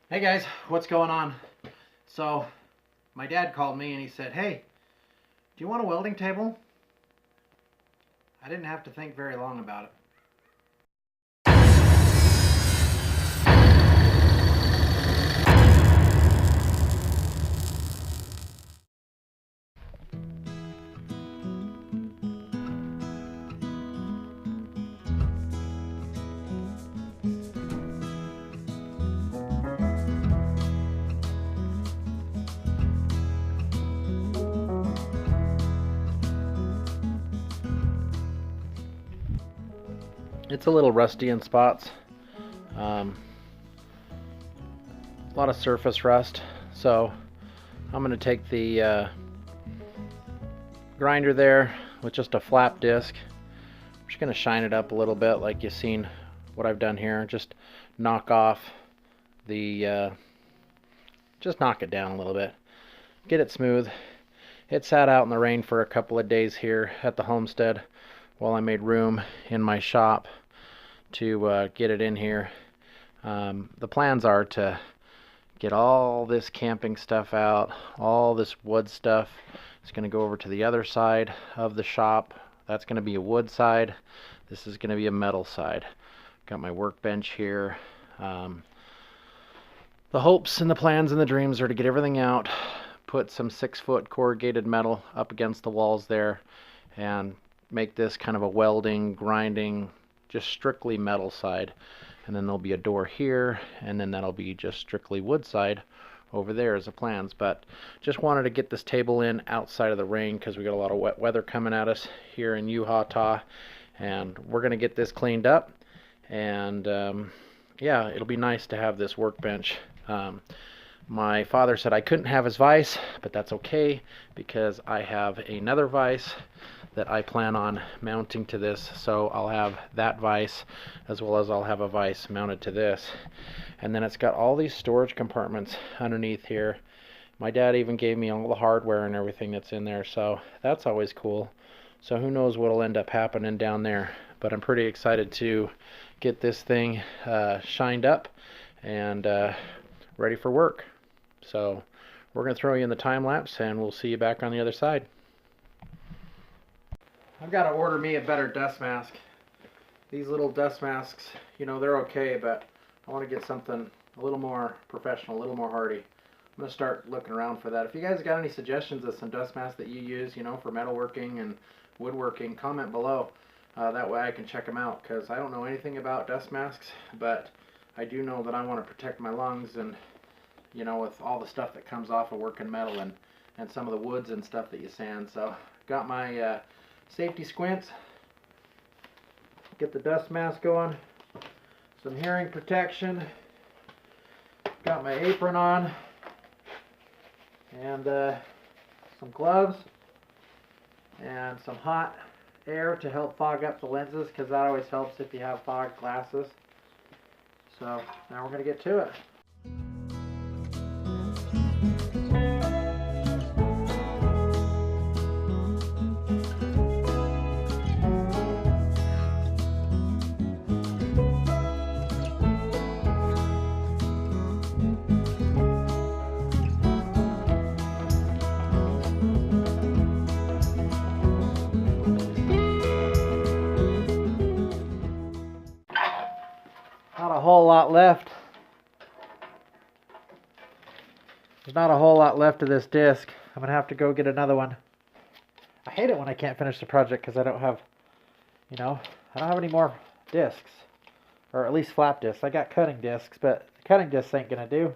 Hey guys, what's going on? So, my dad called me and he said, "Hey, do you want a welding table?" I didn't have to think very long about it. It's a little rusty in spots. A lot of surface rust. So, I'm going to take the grinder there with just a flap disc. I'm just going to shine it up a little bit like you've seen what I've done here. Just knock off the, just knock it down a little bit. Get it smooth. It sat out in the rain for a couple of days here at the homestead while I made room in my shop to get it in here. The plans are to get all this camping stuff out, all this wood stuff. It's going to go over to the other side of the shop. That's going to be a wood side. This is going to be a metal side. Got my workbench here. The hopes and the plans and the dreams are to get everything out, put some 6-foot corrugated metal up against the walls there, and make this kind of a welding, grinding, just strictly metal side. And then there'll be a door here, and then that'll be just strictly wood side over there as the plans. But just wanted to get this table in outside of the rain because we got a lot of wet weather coming at us here in Utah, and we're going to get this cleaned up. And yeah, it'll be nice to have this workbench. My father said I couldn't have his vise, but that's okay because I have another vise that I plan on mounting to this. So I'll have that vise as well as I'll have a vise mounted to this. And then it's got all these storage compartments underneath here. My dad even gave me all the hardware and everything that's in there, so that's always cool. So who knows what'll end up happening down there. But I'm pretty excited to get this thing shined up and ready for work. So we're going to throw you in the time lapse and we'll see you back on the other side. I've got to order me a better dust mask. These little dust masks, you know, they're okay, but I want to get something a little more professional, a little more hardy. I'm going to start looking around for that. If you guys got any suggestions of some dust masks that you use, you know, for metalworking and woodworking, comment below. That way I can check them out, because I don't know anything about dust masks, but I do know that I want to protect my lungs and, you know, with all the stuff that comes off of working metal and some of the woods and stuff that you sand. So got my safety squints, get the dust mask going, some hearing protection, got my apron on, and some gloves, and some hot air to help fog up the lenses, because that always helps if you have fogged glasses. So now we're going to get to it. Not a whole lot left. There's not a whole lot left of this disc. I'm going to have to go get another one. I hate it when I can't finish the project because I don't have, you know, I don't have any more discs. Or at least flap discs. I got cutting discs, but the cutting discs ain't going to do.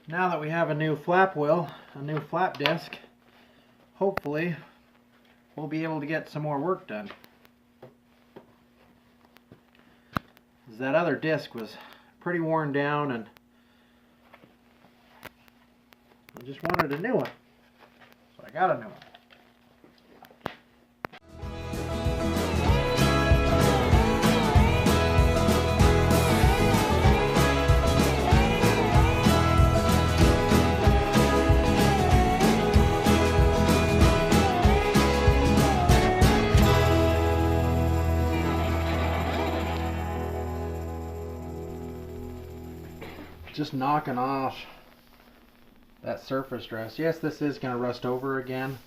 Now that we have a new flap wheel, a new flap disc, hopefully we'll be able to get some more work done. That other disc was pretty worn down and I just wanted a new one. So I got a new one. Just knocking off that surface rust. Yes, this is going to rust over again,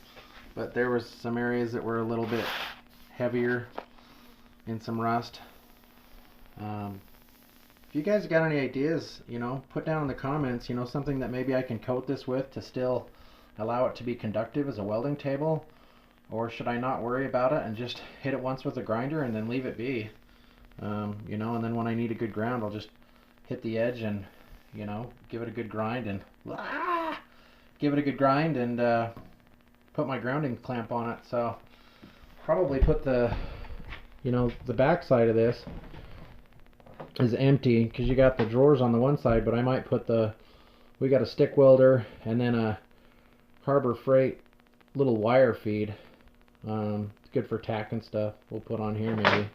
but there was some areas that were a little bit heavier in some rust. If you guys got any ideas, you know, put down in the comments, you know, something that maybe I can coat this with to still allow it to be conductive as a welding table, or should I not worry about it and just hit it once with a grinder and then leave it be? You know, and then when I need a good ground, I'll just hit the edge and, you know, give it a good grind and put my grounding clamp on it. So probably put the, you know, the back side of this is empty because you got the drawers on the one side, but I might put we got a stick welder and then a Harbor Freight little wire feed. It's good for tack and stuff. We'll put on here maybe.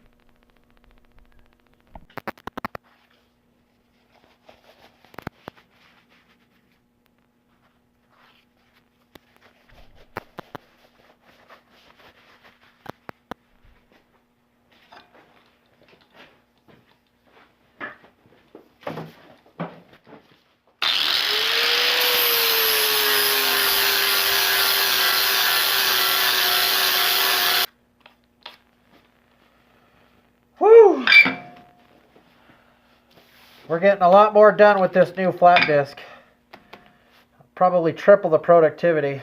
We're getting a lot more done with this new flap disc. Probably triple the productivity.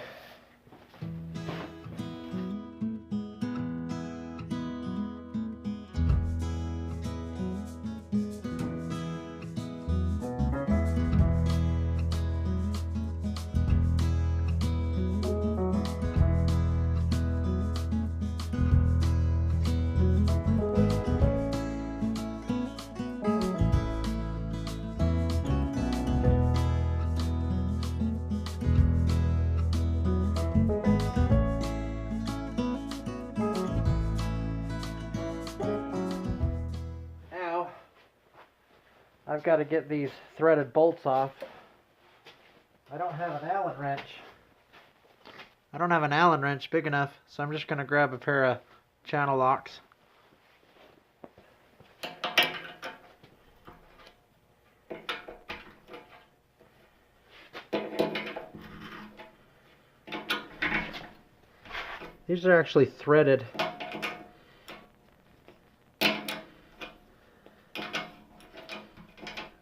I've got to get these threaded bolts off. I don't have an Allen wrench. I don't have an Allen wrench big enough, so I'm just going to grab a pair of channel locks. These are actually threaded.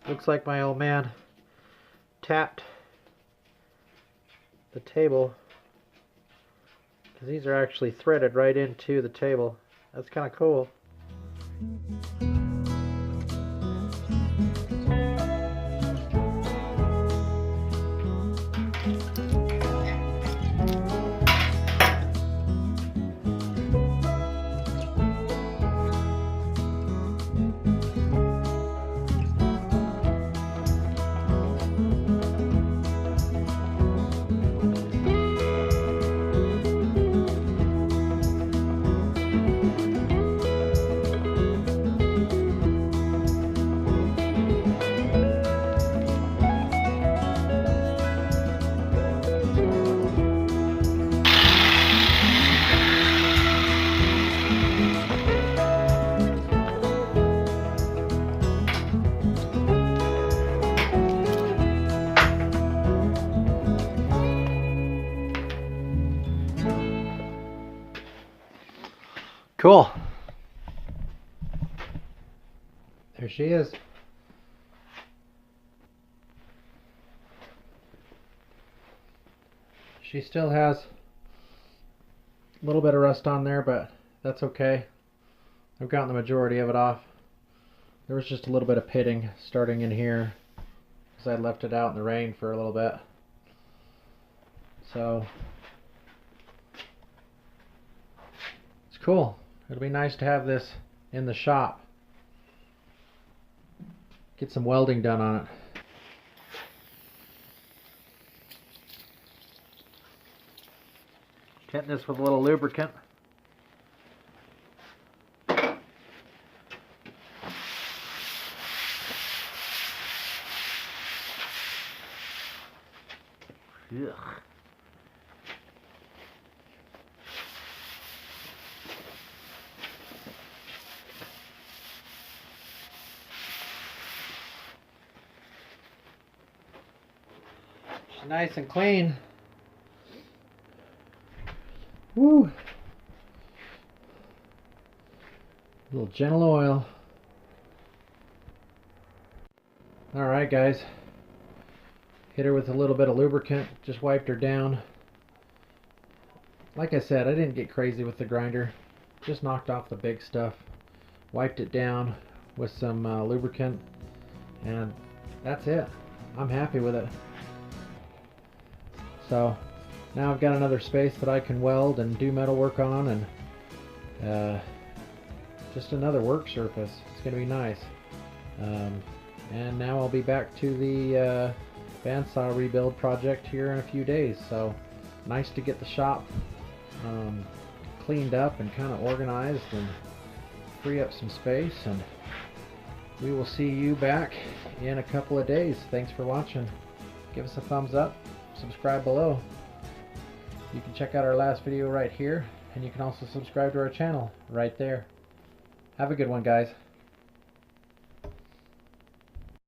Looks like my old man tapped the table because these are actually threaded right into the table. That's kind of cool. Cool. There she is. She still has a little bit of rust on there, but that's okay. I've gotten the majority of it off. There was just a little bit of pitting starting in here because I left it out in the rain for a little bit. So it's cool. It'll be nice to have this in the shop. Get some welding done on it. Tint this with a little lubricant. Ugh. It's nice and clean. Woo! A little gentle oil. Alright guys. Hit her with a little bit of lubricant. Just wiped her down. Like I said, I didn't get crazy with the grinder. Just knocked off the big stuff. Wiped it down with some lubricant. And that's it. I'm happy with it. So now I've got another space that I can weld and do metal work on, and just another work surface. It's going to be nice. And now I'll be back to the bandsaw rebuild project here in a few days. So nice to get the shop cleaned up and kind of organized and free up some space. And we will see you back in a couple of days. Thanks for watching. Give us a thumbs up. Subscribe below. You can check out our last video right here, and you can also subscribe to our channel right there. Have a good one, guys.